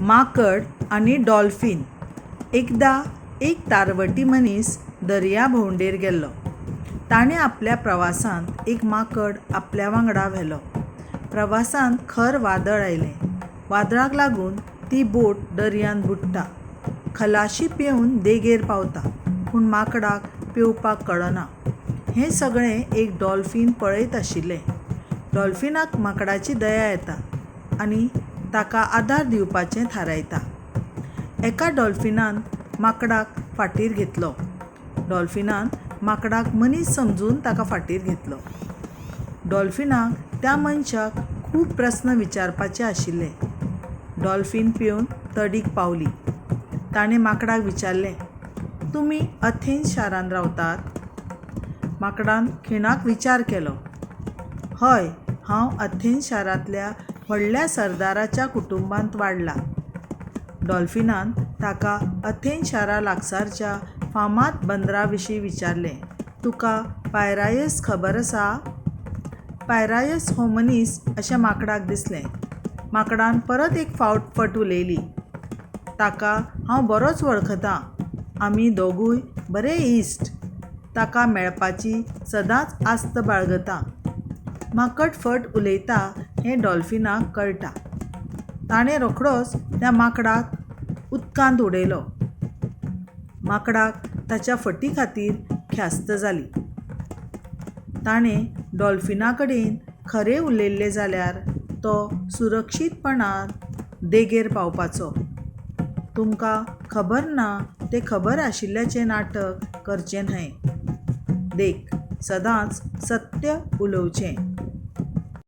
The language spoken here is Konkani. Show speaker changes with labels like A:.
A: माकड आणि डॉल्फिन. एकदा एक तारवटी मनीस दर्या भोंवडेर गेल्लो. ताणें आपल्या प्रवासांत एक माकड आपल्या वांगडा व्हेलो. प्रवासांत खर वादळ आयलें. वादळाक लागून ती बोट दर्यान बुडटा. खलाशी पेंवन देगेर पावता, पूण माकडाक पेंवपाक कळना. हें सगळें एक डॉल्फिन पळयत आशिल्लें. डॉल्फिनाक माकडाची दया येता आनी ताका आदार दिवपाचें थारायता. एका डॉल्फिनान माकडाक फाटीर घेतलो. डॉल्फिनान माकडाक मनीस समजून ताका फाटीर घेतलो. डॉल्फिनाक त्या मनशाक खूब प्रस्न विचारपाचे आशिल्ले. डॉल्फिन पेंवन तडीक पावली. ताणें माकडाक विचारलें, "तुमी अथेन्स शारांत रावतात?" माकडान खिणाक विचार केलो. "हय, हांव अथेन्स शारांतल्या व्हडल्या सरदाराच्या कुटुंबांत वाडलां." डॉल्फिनान ताका अथेन्स शारा लागसारच्या फामाद बंदरा विशीं विचारलें. "तुका पायरायस खबर आसा?" पायरायस हो मनीस अशें माकडाक दिसलें. माकडान परत एक फावट उलयली. "ताका हांव बरोच वळखतां. आमी दोगूय बरे इश्ट. ताका मेळपाची सदांच आस्त बाळगता." माकड फट उलयता हें डॉल्फिनाक कळटा. ताणें रोखडोच त्या माकडाक उदकांत उडयलो. माकडाक ताच्या फटी खातीर ख्यास्त जाली. ताणें डॉल्फिना कडेन खरें उलयलें जाल्यार तो सुरक्षीतपणान देगेर पावपाचो. तुमकां खबर ना तें खबर आशिल्ल्याचें नाटक करचें न्हय. देख, सदांच सत्य उलोवचें.